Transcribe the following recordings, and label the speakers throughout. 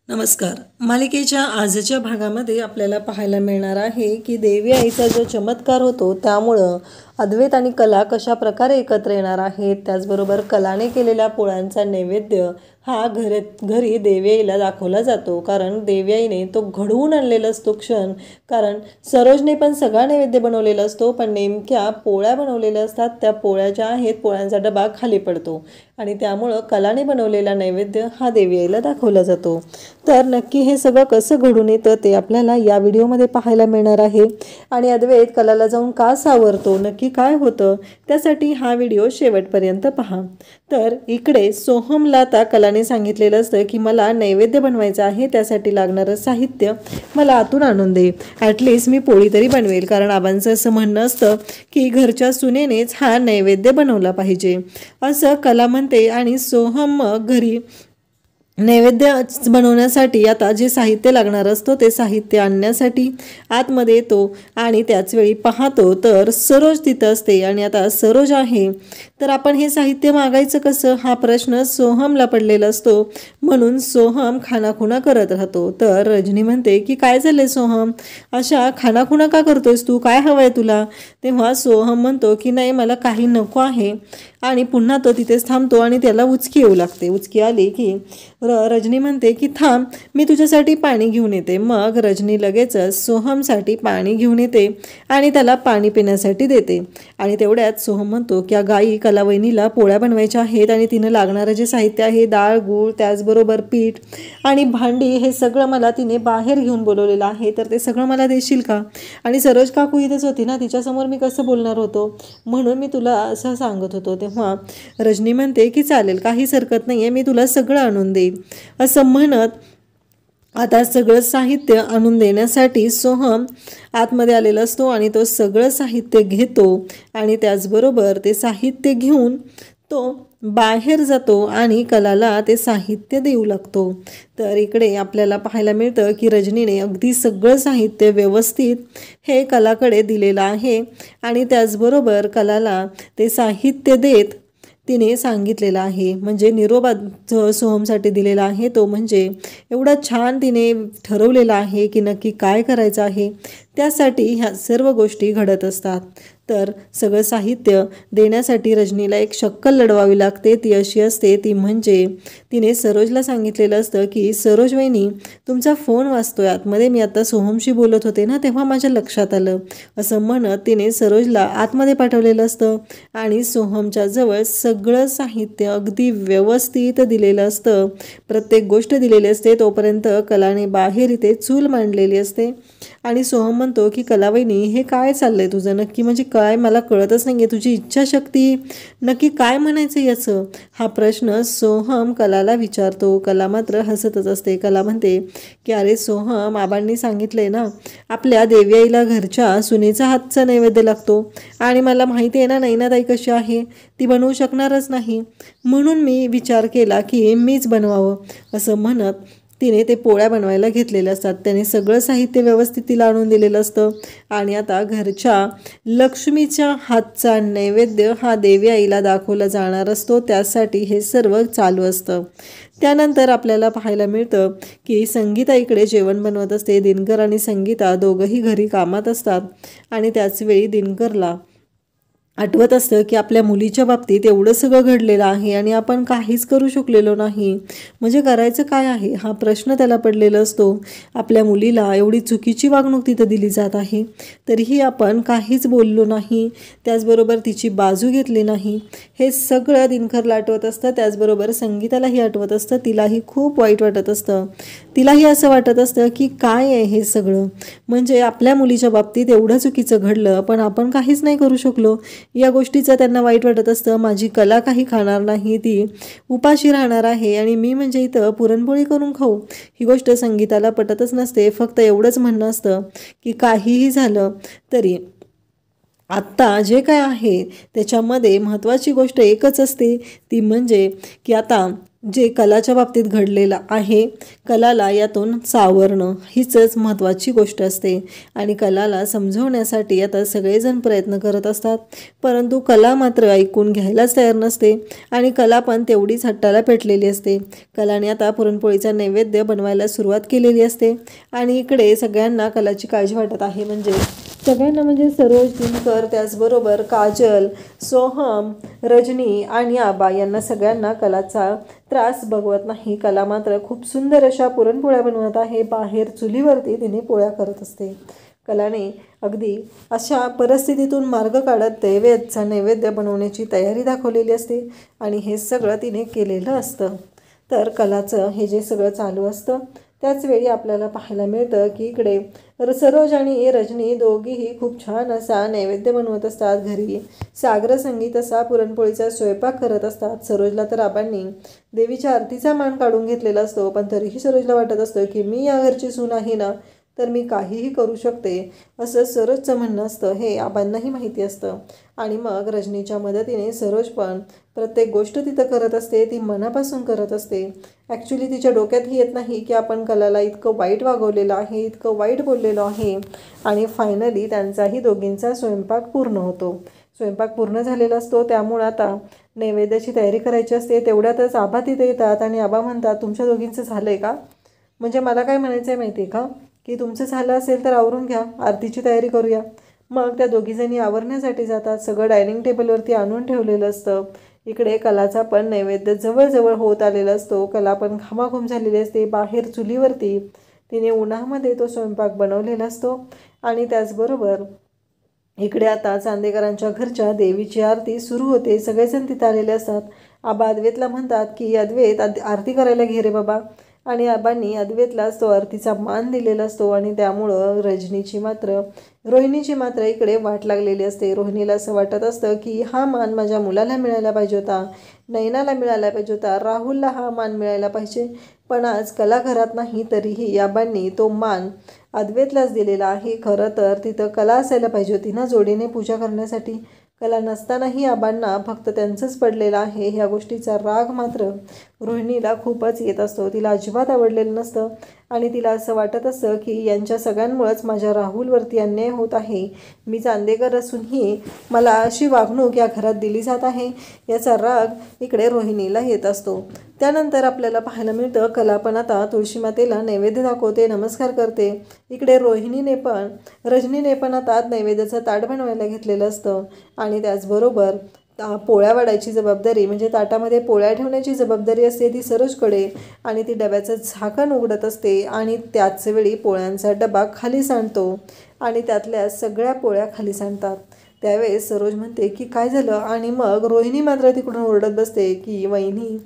Speaker 1: नमस्कार. मालिकेच्या आजच्या भागामध्ये आपल्याला पाहायला मिळणार आहे की देवी आईचा जो चमत्कार होतो त्यामुळं अद्वैत आणि कला कशा प्रकारे एकत्र येणार आहेत. त्याचबरोबर कलाने केलेल्या पोळ्यांचा नैवेद्य हा घरी देवी आईला दाखवला जातो, कारण देवी आईने तो घडवून आणलेला असतो क्षण. कारण सरोजने पण सगळा नैवेद्य बनवलेला असतो, पण नेमक्या पोळ्या बनवलेल्या असतात. त्या पोळ्या ज्या आहेत, पोळ्यांचा डबा खाली पडतो आणि त्यामुळं कलाने बनवलेला नैवेद्य हा देवी आईला दाखवला जातो. तर नक्की हे सगळं कसं घडून येतं ते आपल्याला या व्हिडिओमध्ये पाहायला मिळणार आहे. आणि अद्वैत कलाला जाऊन का सावरतो, नक्की काय होतं, त्यासाठी हा व्हिडिओ शेवटपर्यंत पहा. तर इकडे सोहमला आता कलाने सांगितलेलं असतं की मला नैवेद्य बनवायचं आहे, त्यासाठी लागणारं साहित्य मला आतून आणून दे. ॲटलिस्ट मी पोळी तरी बनवेल, कारण आबांचं असं म्हणणं असतं की घरच्या सुनेनेच हा नैवेद्य बनवला पाहिजे असं कला म्हणते. आणि सोहम घरी नैवेद्य बनवण्यासाठी आता जे साहित्य लागणार असतं ते साहित्य आणण्यासाठी आतमध्ये येतो आणि त्याचवेळी पाहतो तर सरोज तिथं असते. आणि आता सरोज आहे तर आपण हे साहित्य मागायचं कसं, हा प्रश्न सोहमला पडलेला असतो. म्हणून सोहम खानाखुणा करत राहतो. तर रजनी म्हणते की काय झालंय सोहम, अशा खानाखुणा का करतोयस तू, काय हवंय तुला. तेव्हा सोहम म्हणतो की नाही, मला काही नको आहे. आणि पुन्हा तो तिथेच थांबतो आणि त्याला उचकी येऊ लागते. उचकी आली की रजनी म्हणते की थांब, मी तुझ्यासाठी पाणी घेऊन येते. मग रजनी लगेचच सोहमसाठी पाणी घेऊन येते आणि त्याला पाणी पिण्यासाठी देते. आणि तेवढ्यात सोहम म्हणतो की गाई कलावहिनीला पोळ्या बनवायच्या आहेत आणि तिनं लागणारं जे साहित्य आहे, डाळ, गूळ, त्याचबरोबर पीठ आणि भांडी, हे सगळं मला तिने बाहेर घेऊन बोलवलेलं आहे, तर ते सगळं मला देशील का. आणि सरोज काकू इथेच होती ना, तिच्यासमोर मी कसं बोलणार होतो, म्हणून मी तुला असं सांगत होतो. तेव्हा रजनी म्हणते की चालेल, काहीच हरकत नाही आहे, मी तुला सगळं आणून देईन असं म्हणत आता सगळं साहित्य आणून देण्यासाठी सोहम आतमध्ये आलेला असतो आणि तो सगळं साहित्य घेतो. आणि त्याचबरोबर ते साहित्य घेऊन तो बाहेर जातो आणि कलाला ते साहित्य देऊ लागतो. तर इकडे आपल्याला पाहायला मिळतं की रजनीने अगदी सगळं साहित्य व्यवस्थित हे कलाकडे दिलेलं आहे आणि त्याचबरोबर कलाला ते साहित्य देत तिने सांगितलेलं आहे, म्हणजे निरोप सोहमसाठी दिलेला आहे. तो म्हणजे एवढा छान तिने ठरवलेला आहे की नक्की काय करायचं आहे, त्यासाठी ह्या सर्व गोष्टी घडत असतात. तर सगळं साहित्य देण्यासाठी रजनीला एक शक्कल लढवावी लागते. ती अशी असते, ती म्हणजे तिने सरोजला सांगितलेलं असतं की सरोज वहिनी, तुमचा फोन वाजतोय आतमध्ये, मी आता सोहमशी बोलत होते ना तेव्हा माझ्या लक्षात आलं, असं म्हणत तिने सरोजला आतमध्ये पाठवलेलं असतं. आणि सोहमच्या जवळ सगळं साहित्य अगदी व्यवस्थित दिलेलं असतं, प्रत्येक गोष्ट दिलेली असते. तोपर्यंत कलाने बाहेर इथे चूल मांडलेली असते आणि सोहम म्हणतो की कलावहिनी, हे काय चाललंय तुझं, नक्की म्हणजे काय, मला कळतच नाही आहे, तुझी इच्छाशक्ती नक्की काय म्हणायचं याचं, हा प्रश्न सोहम कलाला विचारतो. कला मात्र हसतच असते. कला म्हणते की अरे सोहम, आबांनी सांगितलंय ना, आपल्या देवी आईला घरच्या सुनेचा हातचा नैवेद्य लागतो आणि मला माहिती आहे ना नैनाताई कशी आहे, ती बनवू शकणारच नाही, म्हणून मी विचार केला की मीच बनवावं. असं म्हणत तिने ते पोळ्या बनवायला घेतलेले असतात. त्याने सगळं साहित्य व्यवस्थित तिला आणून दिलेलं असतं आणि आता घरच्या लक्ष्मीच्या हातचा नैवेद्य हा देवी आईला दाखवला जाणार असतो, त्यासाठी हे सर्व चालू असतं. त्यानंतर आपल्याला पाहायला मिळतं की संगीता इकडे जेवण बनवत असते. दिनकर आणि संगीता दोघंही घरी कामात असतात आणि त्याचवेळी दिनकरला आठवत असतं की आपल्या मुलीच्या बाबतीत एवढं सगळं घडलेलं आहे आणि आपण काहीच करू शकलेलो नाही, म्हणजे करायचं काय आहे, हा प्रश्न त्याला पडलेला असतो. आपल्या मुलीला एवढी चुकीची वागणूक तिथं दिली जात आहे, तरीही आपण काहीच बोललो नाही, त्याचबरोबर तिची बाजू घेतली नाही, हे सगळं दिनकरला आठवत असतं. त्याचबरोबर संगीतालाही आठवत असतं. तिलाही खूप वाईट वाटत असतं. तिलाही असं वाटत असतं की काय आहे हे सगळं, म्हणजे आपल्या मुलीच्या बाबतीत एवढं चुकीचं घडलं पण आपण काहीच नाही करू शकलो, या गोष्टीचं त्यांना वाईट वाटत असतं. माझी कला काही खाणार नाही, ती उपाशी राहणार आहे आणि मी म्हणजे इथं पुरणपोळी करून खाऊ, ही गोष्ट संगीताला पटतच नसते. फक्त एवढंच म्हणणं असतं की काहीही झालं तरी आत्ता जे काय आहे त्याच्यामध्ये महत्त्वाची गोष्ट एकच असते, ती म्हणजे की आता जे कलाच्या बाबतीत घडलेलं आहे, कलाला यातून सावरणं हीच महत्त्वाची गोष्ट असते. आणि कलाला समजवण्यासाठी आता सगळेजण प्रयत्न करत असतात, परंतु कला मात्र ऐकून घ्यायलाच तयार नसते आणि कला पण तेवढीच हट्टाला पेटलेली असते. कलाने आता पुरणपोळीचा नैवेद्य बनवायला सुरुवात केलेली असते आणि इकडे सगळ्यांना कलाची काळजी वाटत आहे. सगळ्यांना म्हणजे सरोज, दिनकर, त्याचबरोबर काजल, सोहम, रजनी आणि आबा यांना सगळ्यांना कलाचा त्रास बघवत नाही. कला मात्र खूप सुंदर अशा पुरणपोळ्या बनवत आहे. बाहेर चुलीवरती तिने पोळ्या करत असते. कलाने अगदी अशा परिस्थितीतून मार्ग काढत दैवेचा नैवेद्य बनवण्याची तयारी दाखवलेली असते आणि हे सगळं तिने केलेलं असतं. तर कलाचं हे जे सगळं चालू असतं त्याचवेळी आपल्याला पाहायला मिळतं की इकडे सरोज आणि रजनी दोघीही खूप छान असा नैवेद्य बनवत असतात. घरी सागर संगीत असा पुरणपोळीचा स्वयंपाक करत असतात. सरोजला तर आबांनी देवीच्या आरतीचा मान काढून घेतलेला असतो, पण तरीही सरोजला वाटत असतं की मी या घरची सून आहे ना, तर मी काहीही करू शकते असं सरोजचं म्हणणं असतं. हे आबांनाही माहिती असतं आणि मग रजनीच्या मदतीने सरोज पण प्रत्येक गोष्ट तिथं करत असते, ती मनापासून करत असते. ॲक्च्युली तिच्या डोक्यातही येत नाही की आपण कलाला इतकं वाईट वागवलेलं आहे, इतकं वाईट बोललेलो आहे. आणि फायनली त्यांचाही दोघींचा स्वयंपाक पूर्ण होतो. स्वयंपाक पूर्ण झालेला असतो, त्यामुळं आता नैवेद्याची तयारी करायची असते. तेवढ्यातच आबा तिथे येतात आणि आबा म्हणतात, तुमच्या दोघींचं झालं आहे का? म्हणजे मला काय म्हणायचं आहे माहिती आहे का, की तुमचं झालं असेल तर आवरून घ्या, आरतीची तयारी करूया. मग त्या दोघीजणी आवरण्यासाठी जातात. सगळं डायनिंग टेबलवरती आणून ठेवलेलं असतं. इकडे कलाचा पण नैवेद्य जवळजवळ होत आलेला असतो. कला पण घामाघूम झालेली असते. बाहेर चुलीवरती तिने उन्हामध्ये तो स्वयंपाक बनवलेला असतो आणि त्याचबरोबर इकडे आता चांदेकरांच्या घरच्या देवीची आरती सुरू होते. सगळेजण तिथं आलेले असतात. आबा अद्वैतला म्हणतात की अद्वैत आरती करायला घे रे बाबा. आणि आबांनी अद्वैतलाच तो आरतीचा मान दिलेला असतो आणि त्यामुळं रोहिणीची मात्र इकडे वाट लागलेली असते. रोहिणीला असं वाटत असतं की हा मान माझ्या मुलाला मिळायला पाहिजे होता, नयनाला मिळायला पाहिजे होता, राहुलला हा मान मिळायला पाहिजे. पण आज कला घरात नाही तरीही आबांनी तो मान अद्वैतलाच दिलेला आहे. खरं तर तिथं कला असायला पाहिजे होती ना जोडीने पूजा करण्यासाठी. कला नसतानाही आबांना फक्त त्यांचंच पडलेलं आहे. ह्या गोष्टीचा राग मात्र रोहिणीला खूपच येत असतो. तिला अजिबात आवडलेलं नसतं आणि तिला असं वाटत असतं की यांच्या सगळ्यांमुळंच माझ्या राहुलवरती अन्याय होत आहे. मी चांदेकर असूनही मला अशी वागणूक या घरात दिली जात आहे, याचा राग इकडे रोहिणीला येत असतो. त्यानंतर आपल्याला पाहायला मिळतं कला पण आता तुळशी मातेला नैवेद्य दाखवते, नमस्कार करते. इकडे रजनीने पण आता नैवेद्याचं ताट बनवायला घेतलेलं असतं आणि त्याचबरोबर पोळ्या वाढायची जबाबदारी म्हणजे ताटामध्ये पोळ्या ठेवण्याची जबाबदारी असते ती सरोजकडे आणि ती डब्याचं झाकण उघडत असते आणि त्याच वेळी पोळ्यांचा डबा खाली सांडतो आणि त्यातल्या सगळ्या पोळ्या खाली सांडतात. त्यावेळेस सरोज म्हणते की काय झालं आणि मग रोहिणी मात्र तिकडून ओरडत बसते की वहिनी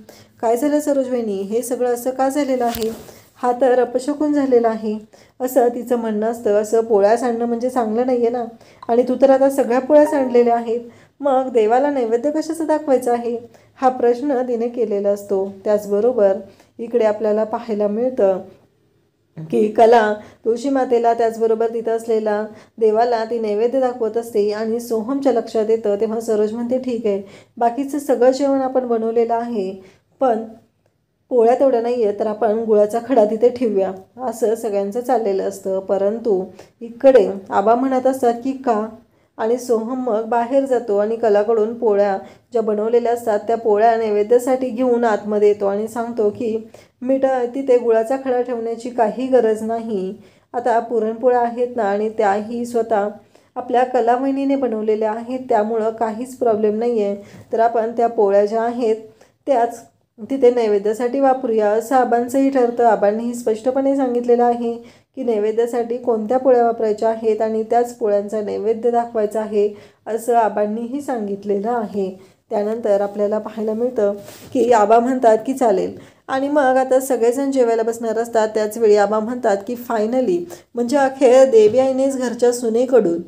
Speaker 1: काय झालं सरोज वहिनी, हे सगळं असं का झालेलं आहे, हा तर अपशकुन झालेला आहे असं तिचं म्हणणं असतं. असं पोळ्या सांडणं म्हणजे चांगलं नाही आहे ना, आणि तू तर आता सगळ्या पोळ्या सांडलेल्या आहेत, मग देवाला नैवेद्य कशाचं दाखवायचं आहे, हा प्रश्न तिने केलेला असतो. त्याचबरोबर इकडे आपल्याला पाहायला मिळतं की कला तुळशी मातेला त्याचबरोबर तिथं असलेला देवाला ती नैवेद्य दाखवत असते आणि सोहमच्या लक्षात येतं. तेव्हा सरोज म्हणते ठीक आहे, बाकीचं सगळं जेवण आपण बनवलेलं आहे, पण पोळ्या तेवढ्या नाही आहे तर आपण गुळाचा खडा तिथे ठेवूया, असं सगळ्यांचं चाललेलं असतं. परंतु इकडे आबा म्हणत असतात की का, आणि सोहम मग बाहेर जातो आणि कलाकडून पोळ्या ज्या बनवलेल्या असतात त्या पोळ्या नैवेद्यासाठी घेऊन आतमध्ये येतो आणि सांगतो की तिथे गुळाचा खडा ठेवण्याची काही गरज नाही. आता पुरणपोळ्या आहेत ना आणि त्याही स्वतः आपल्या कलावहिनीने बनवलेल्या आहेत, त्यामुळं काहीच प्रॉब्लेम नाही आहे. तर आपण त्या पोळ्या ज्या आहेत त्याच तिथे नैवेद्यासाठी वापरूया असं आबांचंही ठरतं. आबांनीही स्पष्टपणे सांगितलेलं आहे की नैवेद्यासाठी कोणत्या पोळ्या वापरायच्या आहेत आणि त्याच पोळ्यांचा नैवेद्य दाखवायचा आहे असं आबांनीही सांगितलेलं आहे. त्यानंतर आपल्याला पाहायला मिळतं की आबा म्हणतात की चालेल, आणि मग आता सगळेजण जेवायला बसणार असतात. त्याचवेळी आबा म्हणतात की फायनली म्हणजे अखेर देवी आईनेच घरच्या सुनेकडून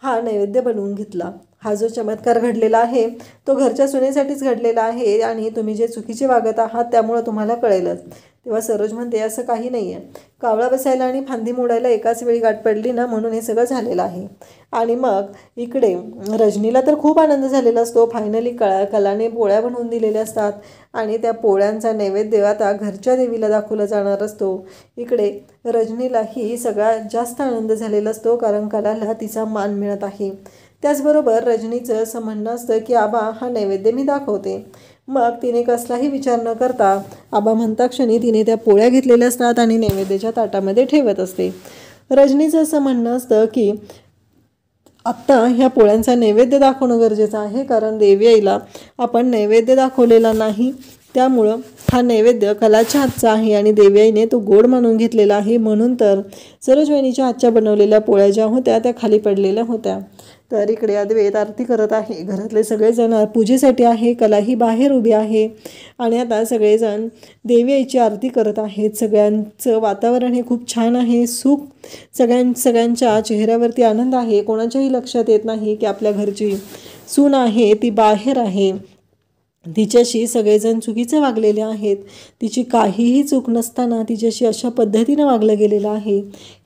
Speaker 1: हा नैवेद्य बनवून घेतला हा जो चमत्कार घडलेला आहे तो घरच्या सुनेसाठीच घडलेला आहे आणि तुम्ही जे चुकीचे वागत आहात त्यामुळं तुम्हाला कळेलच. तेव्हा सरोज म्हणते असं काही नाही आहे, कावळा बसायला आणि फांदी मोडायला एकाच वेळी गाठ पडली ना, म्हणून हे सगळं झालेलं आहे. आणि मग इकडे रजनीला तर खूप आनंद झालेला असतो. फायनली कलाने पोळ्या बनवून दिलेल्या असतात आणि त्या पोळ्यांचा नैवेद्य आता घरच्या देवीला दाखवला जाणार असतो. इकडे रजनीलाही सगळ्यात जास्त आनंद झालेला असतो, कारण कलाला तिचा मान मिळत आहे. त्याचबरोबर रजनीचं असं म्हणणं असतं की आबा हा नैवेद्य मी दाखवते. मग तिने कसलाही विचार न करता आबा म्हणता क्षणी तिने त्या पोळ्या घेतलेल्या असतात आणि नैवेद्याच्या ताटामध्ये ठेवत असते. रजनीचं असं म्हणणं असतं की आत्ता ह्या पोळ्यांचा नैवेद्य दाखवणं गरजेचं आहे, कारण देवी आईला आपण नैवेद्य दाखवलेला नाही, त्यामुळं हा नैवेद्य कलाच्या हातचा आहे आणि देवी आईने तो गोड मानून घेतलेला आहे. म्हणून तर सरोजवहिनीच्या हातच्या बनवलेल्या पोळ्या ज्या होत्या त्या खाली पडलेल्या होत्या. तर इकडे अद्वैत आरती करत आहे. घरातले सगळेजण पूजेसाठी आहे, कलाही बाहेर उभी आहे आणि आता सगळेजण देवी आईची आरती करत आहेत. सगळ्यांचं वातावरण हे खूप छान आहे, सुख सगळ्यांच्या चेहऱ्यावरती आनंद आहे. कोणाच्याही लक्षात येत नाही की आपल्या घरची सून आहे ती बाहेर आहे, तिच्याशी सगळेजण चुकीचे वागलेले आहेत, तिची काहीही चूक नसताना तिच्याशी अशा पद्धतीनं वागलं गेलेलं आहे.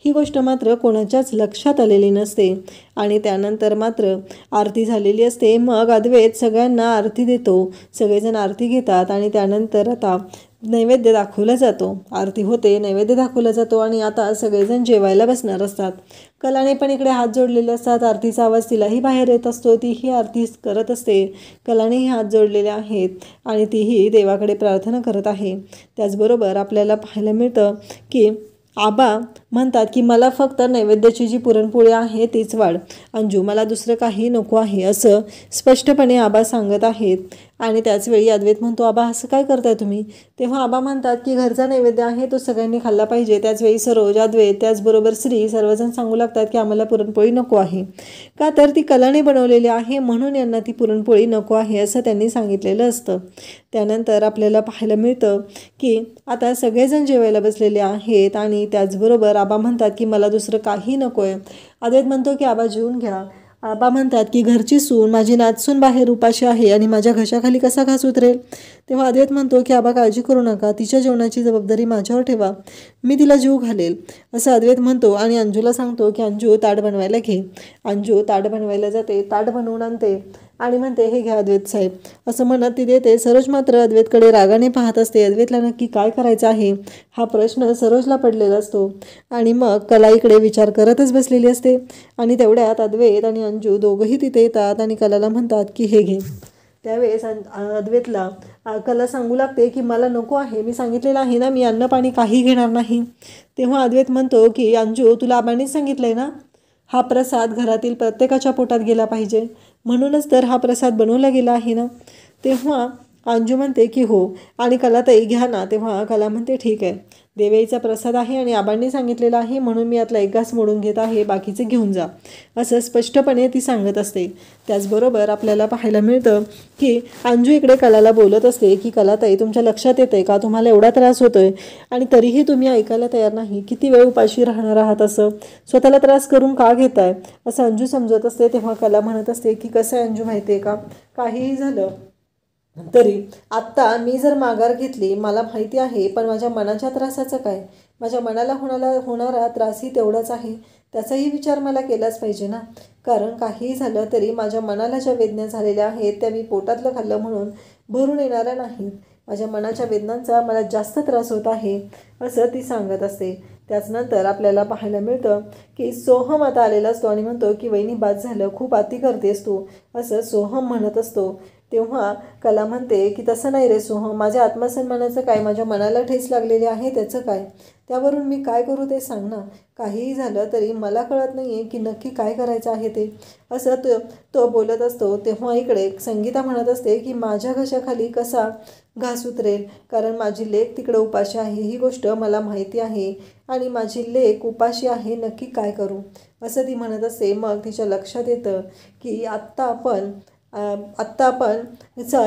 Speaker 1: ही गोष्ट मात्र कोणाच्याच लक्षात आलेली नसते आणि त्यानंतर मात्र आरती झालेली असते. मग अद्वैत सगळ्यांना आरती देतो, सगळेजण आरती घेतात आणि त्यानंतर आता नैवेद्य दाखवला जातो. आरती होते, नैवेद्य दाखवला जातो आणि आता सगळेजण जेवायला बसणार असतात. कलाने पण इकडे हात जोडलेले असतात. आरतीचा आवाज तिलाही बाहेर येत असतो, तीही आरती करत असते. कलानेही हात जोडलेले आहेत आणि तीही देवाकडे प्रार्थना करत आहे. त्याचबरोबर आपल्याला पाहायला मिळतं की आबा म्हणतात की मला फक्त नैवेद्याची जी पुरणपोळी आहे तीच वाढ, अंजू मला दुसरं काही नको आहे, असं स्पष्टपणे आबा सांगत आहेत. आणि त्याचवेळी अद्वैत म्हणतो आबा असं काय करताय तुम्ही? तेव्हा आबा म्हणतात की घरचा नैवेद्य आहे तो सगळ्यांनी खाल्ला पाहिजे. त्याचवेळी सरोज, अद्वैत त्याचबरोबर श्री सर्वजण सांगू लागतात की आम्हाला पुरणपोळी नको आहे, का तर ती कलाने बनवलेली आहे म्हणून यांना ती पुरणपोळी नको आहे असं त्यांनी सांगितलेलं असतं. त्यानंतर आपल्याला पाहायला मिळतं की आता सगळेजण जेवायला बसलेले आहेत आणि त्याचबरोबर आबा म्हणतात की मला दुसरं काही नको आहे. अद्वैत म्हणतो की आबा जेवून घ्या. आबा म्हणतात की घरची सून, माझी नातसून बाहेर उपाशी आहे आणि माझ्या घशाखाली कसा घास उतरेल? तेव्हा अद्वैत म्हणतो की आबा काळजी करू नका, तिच्या जेवणाची जबाबदारी माझ्यावर ठेवा, मी तिला जीव घालेल, असं अद्वैत म्हणतो आणि अंजूला सांगतो की अंजू ताट बनवायला घे. अंजू ताट बनवायला जाते, ताट बनवून आणते आणि म्हणते हे घ्या अद्वैत साहेब, असं म्हणत ती देते. सरोज मात्र अद्वैतकडे रागाने पाहत असते. अद्वैतला नक्की काय करायचं आहे हा प्रश्न सरोजला पडलेला असतो आणि मग कला इकडे विचार करतच बसलेली असते आणि तेवढ्यात अद्वैत आणि अंजू दोघंही तिथे येतात आणि कलाला म्हणतात की हे घे. त्यावेळेस अद्वैतला कला सांगू लागते की मला नको आहे, मी सांगितलेलं आहे ना मी अन्न पाणी काही घेणार नाही. तेव्हा अद्वैत म्हणतो की अंजू तुला आबांनीच सांगितलं आहे ना हा प्रसाद घरातील प्रत्येकाच्या पोटात गेला पाहिजे, म्हणूनच तर हा प्रसाद बनवला गेला आहे ना. तेव्हा अंजू म्हणते की हो आणि कलाताई घ्या ना. तेव्हा कला म्हणते ठीक आहे, देवीचा प्रसाद आहे आणि आबांनी सांगितलेलं आहे म्हणून मी यातला एक घास मोडून घेत आहे, बाकीचे घेऊन जा, असं स्पष्टपणे ती सांगत असते. त्याचबरोबर आपल्याला पाहायला मिळतं की अंजू इकडे कलाला बोलत असते की कलाताई तुमच्या लक्षात येतं आहे का तुम्हाला एवढा त्रास होतोय आणि तरीही तुम्ही ऐकायला तयार नाही, किती वेळ उपाशी राहणार आहात, असं स्वतःला त्रास करून का घेताय, असं अंजू समजत असते. तेव्हा कला म्हणत असते की कसं आहे अंजू माहिती आहे का, काहीही झालं तरी आत्ता मी जर माघार घेतली मला माहिती आहे, पण माझ्या मनाच्या त्रासाचं काय, माझ्या मनाला होणारा त्रासही तेवढाच आहे, त्याचाही विचार मला केलाच पाहिजे ना. कारण काहीही झालं तरी माझ्या मनाला ज्या वेदना झालेल्या आहेत त्या मी पोटातलं खाल्लं म्हणून भरून येणाऱ्या नाहीत, माझ्या मनाच्या वेदनांचा मला जास्त त्रास होत आहे, असं ती सांगत असते. त्याचनंतर आपल्याला पाहायला मिळतं की सोहम आता आलेला असतो आणि म्हणतो की वहिनी बाद झालं, खूप अति करतेस तू, असं सोहम म्हणत असतो. तेव्हा कला म्हणते की तसं नाही रे सोहम, माझ्या आत्मसन्मानाचं काय, माझ्या मनाला ठेच लागलेली आहे त्याचं काय, त्यावरून मी काय करू ते सांग ना. काहीही झालं तरी मला कळत नाही आहे की नक्की काय करायचं आहे ते, असं तो बोलत असतो. तेव्हा इकडे संगीता म्हणत असते की माझ्या घशाखाली कसा घास उतरेल, कारण माझी लेक तिकडे उपाशी आहे ही गोष्ट मला माहिती आहे आणि माझी लेक उपाशी आहे, नक्की काय करू, असं ती म्हणत असते. मग तिच्या लक्षात येतं की आत्ता आपण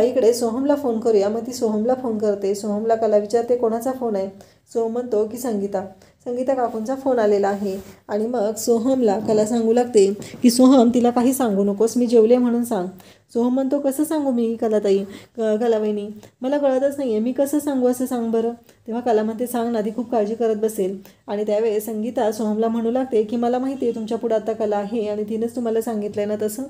Speaker 1: इकडे सोहमला फोन करूया. मग ती सोहमला फोन करते. सोहमला कला विचारते कोणाचा फोन आहे. सोहम म्हणतो की संगीता काकूंचा फोन आलेला आहे आणि मग सोहमला कला सांगू लागते की सोहम तिला काही सांगू नकोस, मी जेवले म्हणून सांग. सोहम म्हणतो कसं सांगू मी कलाताई, कलावहिनी मला कळतच नाही आहे, मी कसं सांगू असं सांग बरं. तेव्हा कला म्हणते सांग ना, ती खूप काळजी करत बसेल. आणि त्यावेळेस संगीता सोहमला म्हणू लागते की मला माहिती आहे तुमच्या पुढे आता कला आहे आणि तिनेच तुम्हाला सांगितलं आहे ना तसं.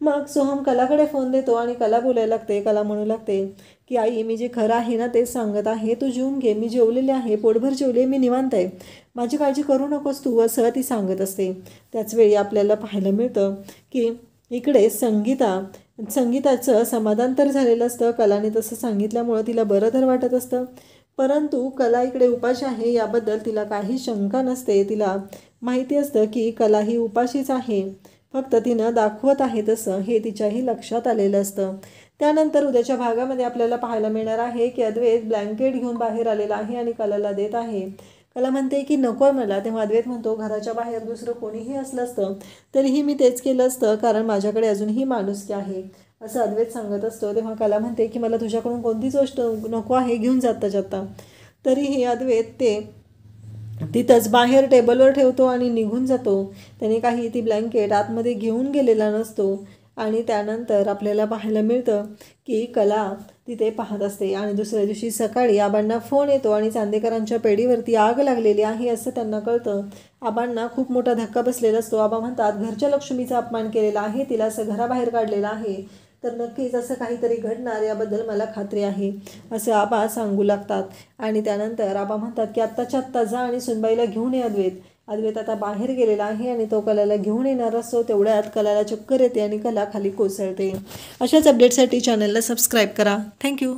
Speaker 1: मग सोहम कलाकडे फोन देतो आणि कला बोलायला लागते. कला म्हणू लागते की आई मी जे खरं आहे ना तेच सांगत आहे, तू जेवून घे, मी जेवलेले आहे, पोटभर जेवले, मी निवांत आहे, माझी काळजी करू नकोस तू, असं ती सांगत असते. त्याचवेळी आपल्याला पाहायला मिळतं की इकडे संगीताचं समाधान तर झालेलं असतं. कलाने तसं सांगितल्यामुळं तिला बरं तर वाटत असतं. परंतु कला इकडे उपाशी आहे याबद्दल तिला काही शंका नसते. तिला माहिती असतं की कला ही उपाशीच आहे, फक्त तिनं दाखवत आहे तसं हे तिच्याही लक्षात आलेलं असतं. त्यानंतर उद्याच्या भागामध्ये आपल्याला पाहायला मिळणार आहे की अद्वैत ब्लँकेट घेऊन बाहेर आलेला आहे आणि कलाला देत आहे. कला म्हणते की नको आहे मला. तेव्हा अद्वैत म्हणतो घराच्या बाहेर दुसरं कोणीही असलं असतं तरीही मी तेच केलं असतं, कारण माझ्याकडे अजूनही माणुसकी आहे, असं अद्वैत सांगत असतो. तेव्हा कला म्हणते की मला तुझ्याकडून कोणतीच गोष्ट नको आहे, घेऊन जाता. तरीही अद्वैत तिथंच बाहेर टेबलवर ठेवतो आणि निघून जातो. त्याने काही ती ब्लँकेट आतमध्ये घेऊन गेलेला नसतो. आणि त्यानंतर आपल्याला पाहायला मिळतं की कला तिथे पाहत असते आणि दुसऱ्या दिवशी सकाळी आबांना फोन येतो आणि चांदेकरांच्या पेढीवरती आग लागलेली आहे असं त्यांना कळतं. आबांना खूप मोठा धक्का बसलेला असतो. आबा म्हणतात घरच्या लक्ष्मीचा अपमान केलेला आहे, तिला असं घराबाहेर काढलेलं आहे, तर नक्कीच असं काहीतरी घडणार याबद्दल मला खात्री आहे, असं आबा सांगू लागतात. आणि त्यानंतर आबा म्हणतात की आत्ताच्या आत्ता जा आणि सुनबाईला घेऊन ये. अद्वैत आता बाहेर गेलेला आहे आणि तो कलाला घेऊन येणार असतो. तेवढ्यात कलाला चक्कर येते आणि कला खाली कोसळते. अशाच अपडेटसाठी चॅनलला सबस्क्राईब करा. थँक्यू.